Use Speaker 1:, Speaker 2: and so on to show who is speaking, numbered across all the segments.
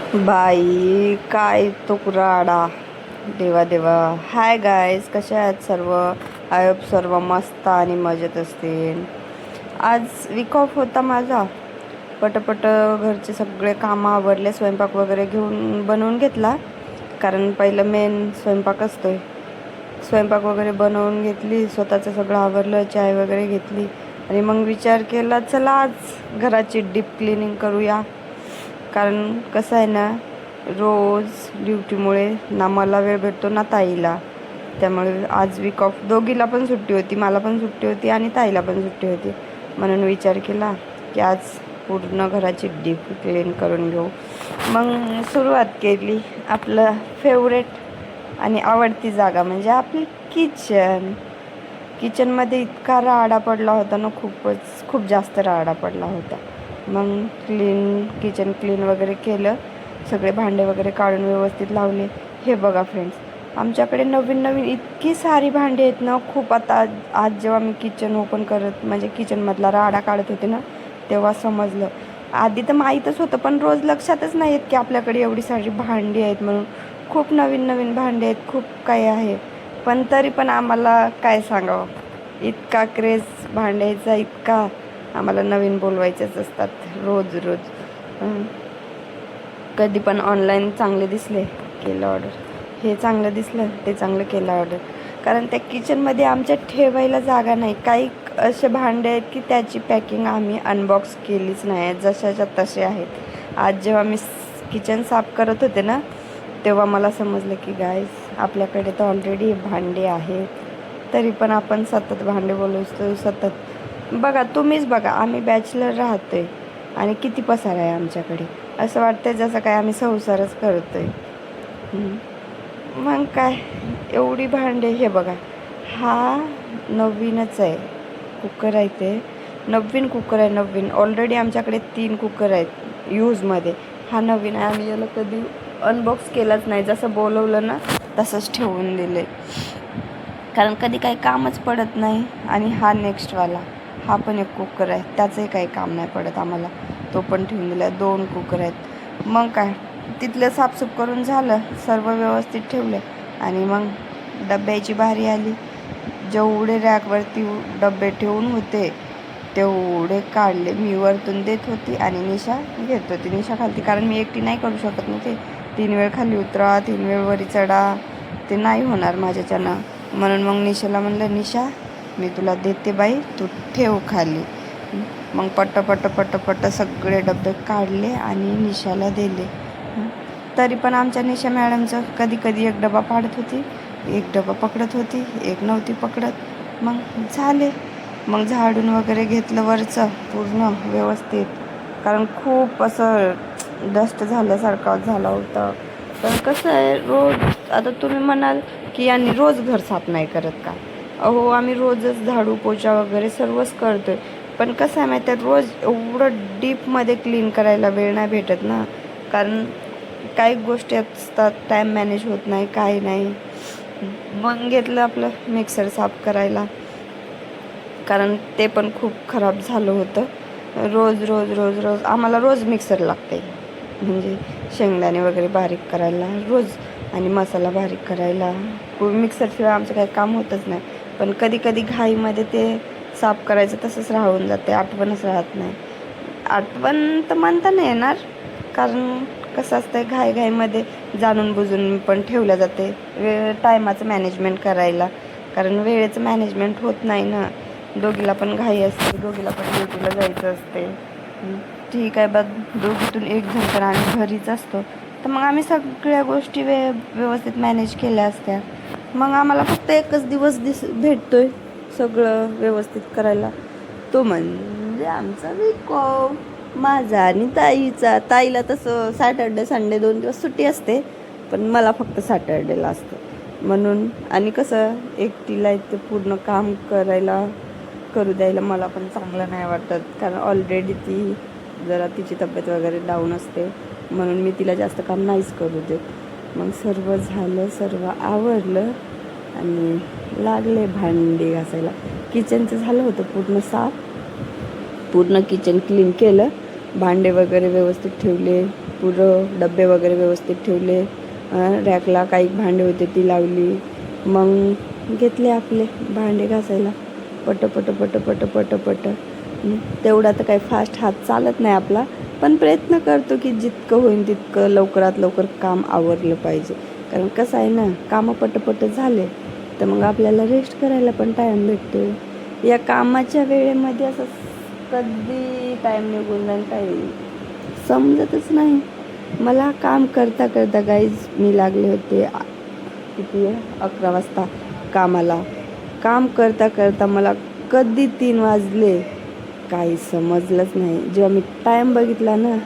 Speaker 1: बाई काय तो कुराडा. देवा देवा. हाय गाईज, कसे आहेत सर्व? आय होप सर्व मस्त आणि मजेत असतील. आज वीक ऑफ होता माझा. पटपट घरचे सगळे कामं आवरले, स्वयंपाक वगैरे बनवून घेतला, कारण पहिलं मेन स्वयंपाक असतोय. स्वयंपाक वगैरे बनवून घेतली, स्वतःचं सगळं आवरलं, चाय वगैरे घेतली आणि मग विचार केला चला आज घराची डीप क्लिनिंग करूया. कारण कसं आहे ना, रोज ड्युटीमुळे ना मला वेळ भेटतो ना ताईला. त्यामुळे आज वीक ऑफ, दोघीला पण सुट्टी होती, मला पण सुट्टी होती आणि ताईला पण सुट्टी होती. म्हणून विचार केला की आज पूर्ण घराची डीप क्लीन करून घेऊ. मग सुरुवात केली. आपलं फेवरेट आणि आवडती जागा म्हणजे आपली किचनमध्ये इतका राडा पडला होता ना, खूप जास्त राडा पडला होता. मग किचन क्लीन वगैरे केलं, सगळे भांडे वगैरे काढून व्यवस्थित लावले. हे बघा फ्रेंड्स, आमच्याकडे नवीन इतकी सारी भांडी आहेत ना, खूप. आता आज जेव्हा मी किचन ओपन म्हणजे किचनमधला राडा काढत होते ना, तेव्हा समजलं. आधी तर माहीतच होतं, पण रोज लक्षातच नाही येत की आपल्याकडे एवढी सारी भांडी आहेत म्हणून. खूप नवीन भांडी आहेत, खूप काही आहे. पण तरी पण आम्हाला काय सांगावं, इतका क्रेज भांड्याचा, इतका आम्हाला नवीन बोलवायचेच असतात रोज. कधी पण ऑनलाईन चांगले दिसले केलं ऑर्डर, हे चांगलं दिसलं ते चांगलं केलं ऑर्डर. कारण त्या किचनमध्ये आमच्या ठेवायला जागा नाही. काही असे भांडे आहेत की त्याची पॅकिंग आम्ही अनबॉक्स केलीच नाही, जशाच्या तसे आहेत. आज जेव्हा मी किचन साफ करत होते ना, तेव्हा मला समजलं की गाईज, आपल्याकडे तर ऑलरेडी भांडे आहेत, तरी पण आपण सतत भांडे बोलवतो. सतत बघा, तुम्हीच बघा, आम्ही बॅचलर राहतोय आणि किती पसारा आहे आमच्याकडे. असं वाटतं जसं काय आम्ही संसारच करतोय. मग काय एवढी भांडे. हे बघा, हा नवीनच आहे कुकर आहे, ते नवीन कुकर आहे. ऑलरेडी आमच्याकडे 3 कुकर आहेत यूजमध्ये. हा नवीन आहे. आम्ही याला कधी अनबॉक्स केलाच नाही, जसं बोलवलं ना तसंच ठेवून दिले, कारण कधी काही कामच पडत नाही. आणि हा नेक्स्टवाला, हा पण एक कुकर आहे, त्याचंही काही काम नाही पडत आम्हाला, तो पण ठेवून दिला. 2 कुकर आहेत. मग काय, तिथलं साफसूफ करून झालं, सर्व व्यवस्थित ठेवले आणि मग डब्याची बारी आली. जेवढे रॅकवरती डबे ठेवून होते तेवढे काढले. मी वरतून देत होती आणि निशा घेत होती. निशा खालती, कारण मी एकटी नाही करू शकत ना ते. 3 वेळ खाली उतरा, 3 वेळ वरी चढा, ते नाही होणार माझ्याच्यानं. म्हणून मग निशाला म्हणलं, निशा मी तुला देते बाई, तू ठेव खाली. मग पट्ट सगळे डबे काढले आणि निशाला दिले. तरी पण आमच्या निशा मॅडमचं कधी एक डबा पाडत होती, एक डबा पकडत होती, एक नव्हती पकडत. मग झाले. मग झाडून वगैरे घेतलं वरचं पूर्ण व्यवस्थित, कारण खूप असं डस्ट झाल्यासारखा झाला होता. तर कसं आहे, रोज आता तुम्ही म्हणाल की यांनी रोज घर साफ नाही करत का? अहो, आम्ही रोजच झाडू पोछा वगैरे सर्वच करतोय. पण कसं आहे माहिती आहे, रोज एवढं डीपमध्ये क्लीन करायला वेळ नाही भेटत ना, कारण काही गोष्टी असतात, टाईम मॅनेज होत नाही, काही नाही. मग घेतलं आपलं मिक्सर साफ करायला, कारण ते पण खूप खराब झालं होतं. रोज आम्हाला रोज मिक्सर लागते, म्हणजे शेंगदाणे वगैरे बारीक करायला रोज, आणि मसाला बारीक करायला. मिक्सरशिवाय आमचं काही काम होतच नाही. पण कधी घाईमध्ये ते साफ करायचं तसंच राहून जाते, आठवणच राहत नाही. आठवण तर म्हणता नाही येणार, कारण कसं असतं, घाईमध्ये जाणून बुजून पण ठेवल्या जाते टायमाचं मॅनेजमेंट करायला, कारण वेळेचं मॅनेजमेंट होत नाही ना. दोघीला पण घाई असते, दोघीला पण ड्युटीला जायचं असते. ठीक आहे, बघ, दोघीतून एक जण तर आम्ही घरीच असतो, तर मग आम्ही सगळ्या गोष्टी व्यवस्थित मॅनेज केल्या असत्या. मग आम्हाला फक्त एकच दिवस भेटतोय सगळं व्यवस्थित करायला, तो म्हणजे आमचा वीक ऑफ, माझा आणि ताईचा. ताईला तसं सॅटर्डे संडे 2 दिवस सुट्टी असते, पण मला फक्त सॅटर्डेला असतं. म्हणून, आणि कसं एकटीला इथे पूर्ण काम करू द्यायला मला पण चांगलं नाही वाटत, कारण ऑलरेडी ती जरा तिची तब्येत वगैरे डाऊन असते, म्हणून मी तिला जास्त काम नाहीच करू देत. मग सर्व झालं, सर्व आवरलं आणि लागले भांडी घासायला. किचनचं झालं होतं पूर्ण साफ, पूर्ण किचन क्लीन केलं, भांडे वगैरे व्यवस्थित ठेवले, पुरं डबे वगैरे व्यवस्थित ठेवले. रॅकला काही भांडे होते ती लावली. मग घेतले आपले भांडे घासायला पट पट पट पट पट पट. तेवढा तर काही फास्ट हात चालत नाही आपला, पण प्रयत्न करतो की जितकं होईल तितकं लवकरात लवकर काम आवरलं पाहिजे. कारण कसं आहे ना, कामं पटपट झाले तर मग आपल्याला रेस्ट करायला पण टाईम भेटतो. या कामाच्या वेळेमध्ये असं कधी टाईम निघून जाईल काही समजतच नाही. मला काम करता करता गाईज मी लागले होते किती 11 वाजता कामाला. काम करता करता मला कधी 3 वाजले काही समजलंच नाही. जेव्हा मी टाईम बघितला ना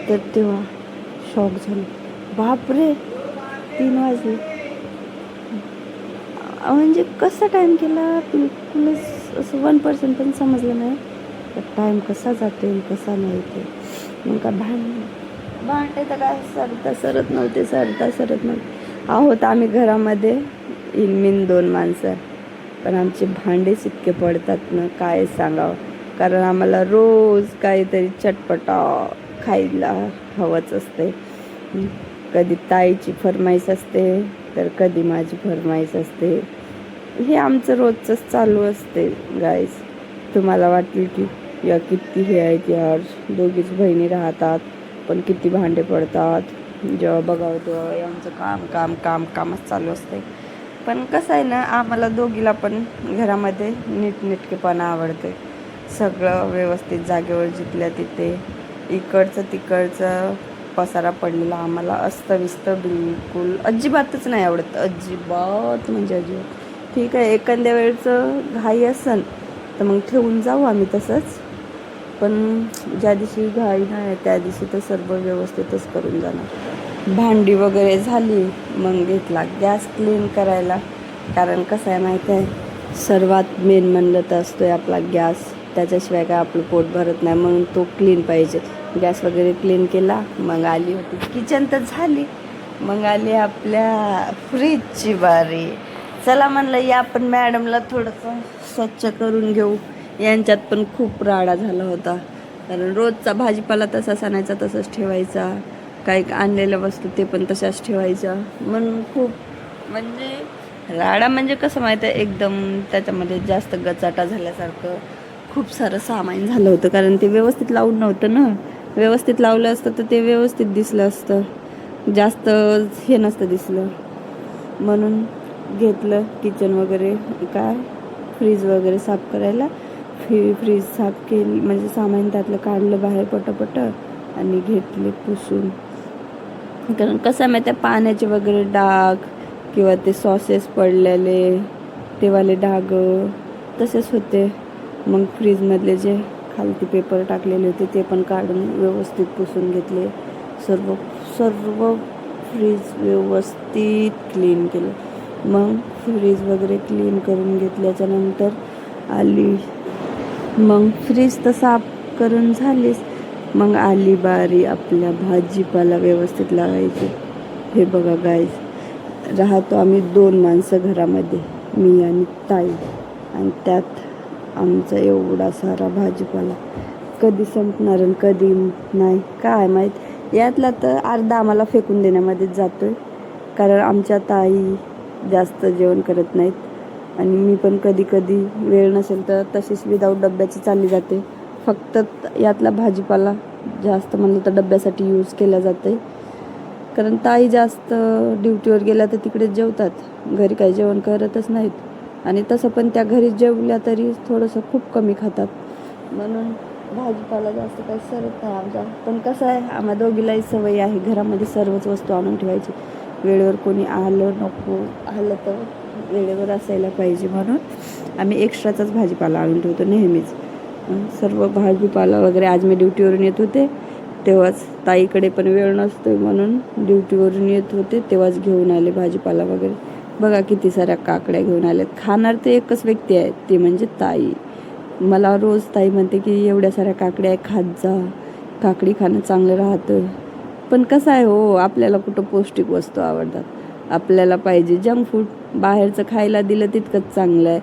Speaker 1: तर तेव्हा शॉक झाले. बापरे 3 वाजले. म्हणजे कसा टाईम केला बिलकुलच असं 1% पण समजलं नाही. तर टाईम कसा जातो कसा नाही ते. मग का भांडे तर काय सरत नव्हते. आहोत आम्ही घरामध्ये इनमिन 2 माणसं, पण आमचे भांडेच इतके पडतात ना काय सांगावं. कारण आम्हाला रोज काहीतरी चटपटा खायला हवंच असते. कधी ताईची फरमाईश असते तर कधी माझी फरमाईश असते. हे आमचं रोजचंच चालू असते गाईज. तुम्हाला वाटेल की या किती हे आहेत यार, दोघीच बहिणी राहतात पण किती भांडे पडतात. जेव्हा बघावं तेव्हा आमचं काम काम काम कामच चालू असते. पण कसं आहे ना, आम्हाला दोघीला पण घरामध्ये नीटनेटकेपणा आवडते. सगळं व्यवस्थित जागेवर जिथल्या तिथे. इकडचं तिकडचं पसारा पडलेला आम्हाला अस्तव्यस्त बिलकुल अजिबातच नाही आवडत. अजिबात म्हणजे अजिबात. ठीक आहे एखाद्या वेळचं घाई असेल तर मग ठेवून जाऊ आम्ही तसंच, पण ज्या दिवशी घाई नाही त्या दिवशी तर सर्व व्यवस्थितच करून जाणार. भांडी वगैरे झाली मग घेतला गॅस क्लीन करायला. कारण कसं आहे माहीत आहे, सर्वात मेन म्हणलं तर असतोय आपला गॅस. त्याच्याशिवाय काय आपलं पोट भरत नाही, म्हणून तो क्लीन पाहिजे. गॅस वगैरे क्लीन केला. मग आली होती किचन तर झाली. मग आली आपल्या फ्रीजची बारी. चला म्हणलं या आपण मॅडमला थोडंसं स्वच्छ करून घेऊ. यांच्यात पण खूप राडा झाला होता. कारण रोजचा भाजीपाला तसाच आणायचा तसाच ठेवायचा, काही आणलेल्या वस्तू ते पण तशाच ठेवायच्या. म्हणून खूप म्हणजे राडा म्हणजे कसं माहीत आहे, एकदम त्याच्यामध्ये जास्त गचाटा झाल्यासारखं खूप सारं सामान झालं होतं. कारण ते व्यवस्थित लावून नव्हतं ना. व्यवस्थित लावलं असतं तर ते व्यवस्थित दिसलं असतं, जास्त हे नसतं दिसलं. म्हणून घेतलं किचन वगैरे काय फ्रीज वगैरे साफ करायला. फ्रीज साफ केली म्हणजे सामान त्यातलं काढलं बाहेर पटपट आणि घेतले पुसून. कारण कसं माहिती आहे, पाण्याचे वगैरे डाग किंवा ते सॉसेस पडलेले तेवाले डाग तसेच होते. मग फ्रीजमधले जे खालती पेपर टाकलेले होते ते पण काढून व्यवस्थित पुसून घेतले. सर्व फ्रीज व्यवस्थित क्लीन केलं. मग फ्रीज वगैरे क्लीन करून घेतल्याच्यानंतर आली. मग फ्रीज तर साफ करून झालीच. मग आली बारी आपल्या भाजीपाला व्यवस्थित लावायची. हे बघा गाईज, राहतो आम्ही 2 माणसं घरामध्ये, मी आणि ताई. आणि त्यात आमचा एवढा सारा भाजीपाला कधी संपणार आणि कधी नाही काय माहीत. यातला तर अर्धा आम्हाला फेकून देण्यामध्येच जातो आहे. कारण आमच्या ताई जास्त जेवण करत नाहीत आणि मी पण कधी कधी वेळ नसेल तर तशीच विदाऊट डब्याची चालली जाते. फक्त यातला भाजीपाला जास्त म्हणलं तर डब्यासाठी यूज केला जाते. कारण ताई जास्त ड्युटीवर गेल्या तर तिकडे जेवतात, घरी काही जेवण करतच नाहीत. आणि तसं पण त्या घरी जेवल्या तरी थोडंसं खूप कमी खातात. म्हणून भाजीपाला जास्त काही सरत नाही आमचा. पण कसं आहे, आम्हा दोघीलाही सवय आहे घरामध्ये सर्वच वस्तू आणून ठेवायची. वेळेवर कोणी आलं तर वेळेवर असायला पाहिजे, म्हणून आम्ही एक्स्ट्राचाच भाजीपाला आणून ठेवतो नेहमीच. सर्व भाजीपाला वगैरे आज मी ड्युटीवरून येत होते तेव्हाच, ताईकडे पण वेळ नसतो म्हणून ड्युटीवरून येत होते तेव्हाच घेऊन आले भाजीपाला वगैरे. बघा किती साऱ्या काकड्या घेऊन आल्यात. खाणार तर एकच व्यक्ती आहे, ती म्हणजे ताई. मला रोज ताई म्हणते की एवढ्या साऱ्या काकड्या आहे, खात जा, काकडी खाणं चांगलं राहतं. पण कसं आहे हो, आपल्याला कुठं पौष्टिक वस्तू आवडतात. आपल्याला पाहिजे जंक फूड. बाहेरचं खायला दिलं तितकंच चांगलं आहे.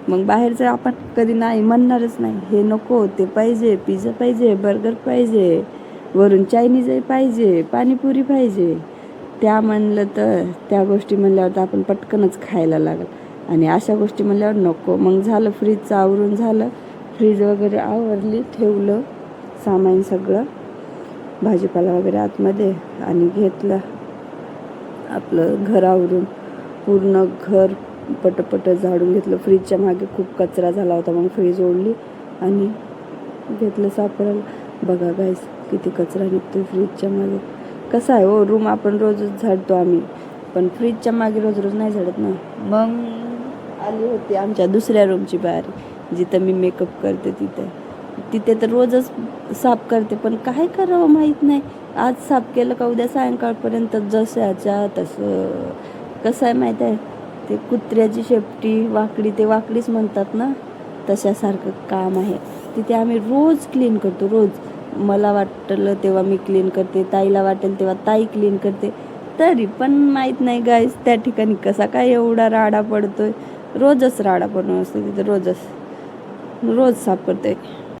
Speaker 1: मग बाहेरचं आपण कधी नाही म्हणणारच नाही, हे नको ते पाहिजे, पिझ्झा पाहिजे, बर्गर पाहिजे. वरून चायनीजही पाहिजे, पाणीपुरी पाहिजे. त्या म्हणलं तर त्या गोष्टी म्हणल्यावर तर आपण पटकनच खायला लागल. आणि अशा गोष्टी म्हणल्यावर नको. मग झालं फ्रीजचं आवरून झालं. फ्रीज वगैरे आवरली, ठेवलं सामान सगळं, भाजीपाला वगैरे आतमध्ये, आणि घेतलं आपलं घर आवरून. पूर्ण घर पटपट झाडून घेतलं. फ्रीजच्या मागे खूप कचरा झाला होता, मग फ्रीज ओढली आणि घेतलं सापडायला. बघा गाईस किती कचरा निघतो फ्रीजच्या मागे. कसं आहे हो, रूम आपण रोजच झाडतो आम्ही, पण फ्रीजच्या मागे रोज रोज नाही झाडत ना. मग आली होती आमच्या दुसऱ्या रूमची बारी, जिथं मी मेकअप करते तिथे तर रोजच साफ करते, पण काय करावं माहीत नाही. आज साफ केलं का उद्या सायंकाळपर्यंत जसंच्या तसं. कसं आहे माहीत आहे, ते कुत्र्याची शेपटी वाकडी, ते वाकडीच म्हणतात ना, तशासारखं काम आहे. तिथे आम्ही रोज क्लीन करतो, रोज. मला वाटलं तेव्हा मी क्लीन करते, ताईला वाटेल तेव्हा ताई क्लीन करते. तरी पण माहीत नाही गाईस त्या ठिकाणी कसा काय एवढा राडा पडतोय. रोजच राडा पडून असतो तिथे, रोज साफ करते.